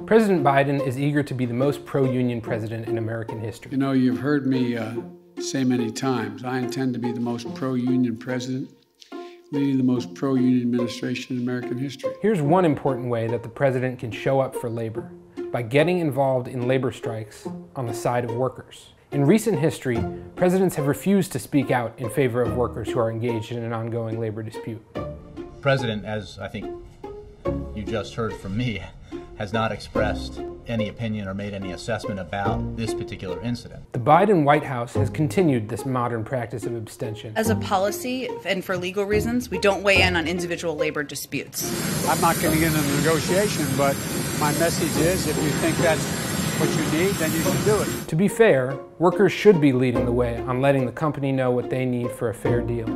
President Biden is eager to be the most pro-union president in American history. You know, you've heard me say many times, I intend to be the most pro-union president, leading the most pro-union administration in American history. Here's one important way that the president can show up for labor: by getting involved in labor strikes on the side of workers. In recent history, presidents have refused to speak out in favor of workers who are engaged in an ongoing labor dispute. The president, as I think you just heard from me, has not expressed any opinion or made any assessment about this particular incident. The Biden White House has continued this modern practice of abstention. As a policy and for legal reasons, we don't weigh in on individual labor disputes. I'm not getting into the negotiation, but my message is if you think that's what you need, then you should do it. To be fair, workers should be leading the way on letting the company know what they need for a fair deal.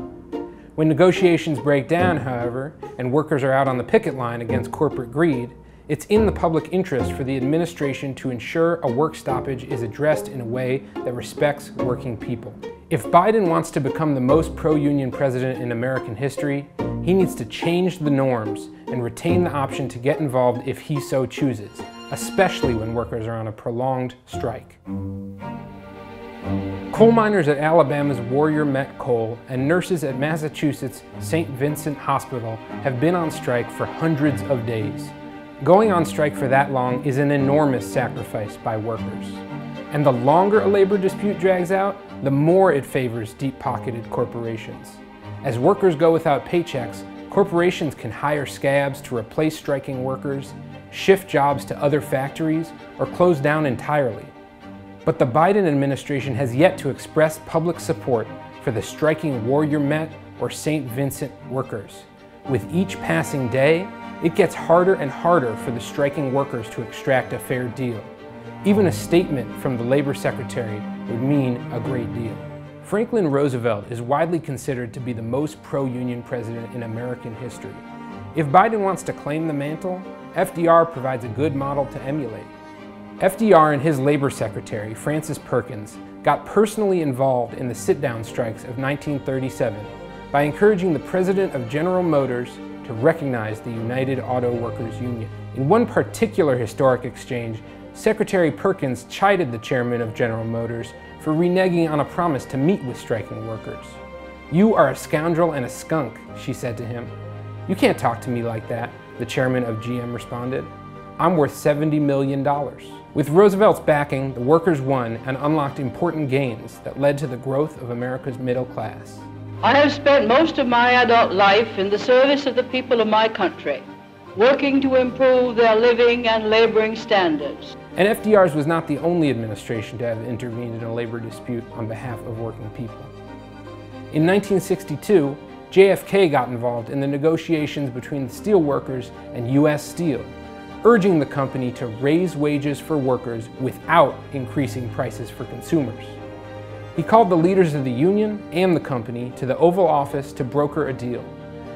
When negotiations break down, however, and workers are out on the picket line against corporate greed, it's in the public interest for the administration to ensure a work stoppage is addressed in a way that respects working people. If Biden wants to become the most pro-union president in American history, he needs to change the norms and retain the option to get involved if he so chooses, especially when workers are on a prolonged strike. Coal miners at Alabama's Warrior Met Coal and nurses at Massachusetts' St. Vincent Hospital have been on strike for hundreds of days. Going on strike for that long is an enormous sacrifice by workers. And the longer a labor dispute drags out, the more it favors deep-pocketed corporations. As workers go without paychecks, corporations can hire scabs to replace striking workers, shift jobs to other factories, or close down entirely. But the Biden administration has yet to express public support for the striking Warrior Met or St. Vincent workers. With each passing day, it gets harder and harder for the striking workers to extract a fair deal. Even a statement from the Labor Secretary would mean a great deal. Franklin Roosevelt is widely considered to be the most pro-union president in American history. If Biden wants to claim the mantle, FDR provides a good model to emulate. FDR and his Labor Secretary, Francis Perkins, got personally involved in the sit-down strikes of 1937 by encouraging the president of General Motors to recognize the United Auto Workers Union. In one particular historic exchange, Secretary Perkins chided the chairman of General Motors for reneging on a promise to meet with striking workers. "You are a scoundrel and a skunk," she said to him. "You can't talk to me like that," the chairman of GM responded. "I'm worth $70 million. With Roosevelt's backing, the workers won and unlocked important gains that led to the growth of America's middle class. I have spent most of my adult life in the service of the people of my country, working to improve their living and laboring standards." And FDR's was not the only administration to have intervened in a labor dispute on behalf of working people. In 1962, JFK got involved in the negotiations between the steel workers and U.S. Steel, urging the company to raise wages for workers without increasing prices for consumers. He called the leaders of the union and the company to the Oval Office to broker a deal.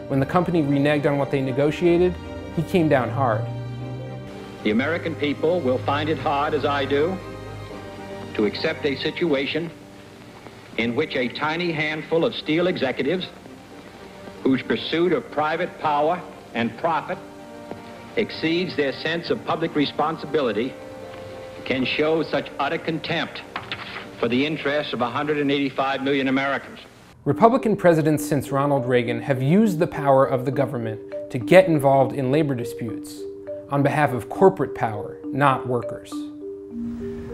When the company reneged on what they negotiated, he came down hard. The American people will find it hard, as I do, to accept a situation in which a tiny handful of steel executives, whose pursuit of private power and profit exceeds their sense of public responsibility, can show such utter contempt for the interests of 185 million Americans. Republican presidents since Ronald Reagan have used the power of the government to get involved in labor disputes on behalf of corporate power, not workers.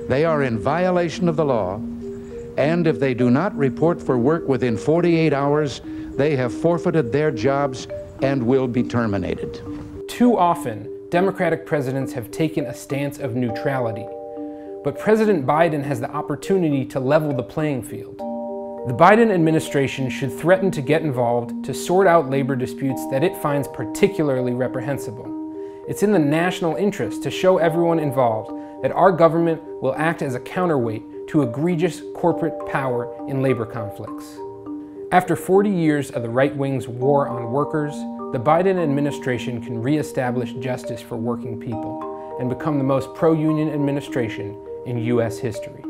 They are in violation of the law, and if they do not report for work within 48 hours, they have forfeited their jobs and will be terminated. Too often, Democratic presidents have taken a stance of neutrality. But President Biden has the opportunity to level the playing field. The Biden administration should threaten to get involved to sort out labor disputes that it finds particularly reprehensible. It's in the national interest to show everyone involved that our government will act as a counterweight to egregious corporate power in labor conflicts. After 40 years of the right wing's war on workers, the Biden administration can reestablish justice for working people and become the most pro-union administration in U.S. history.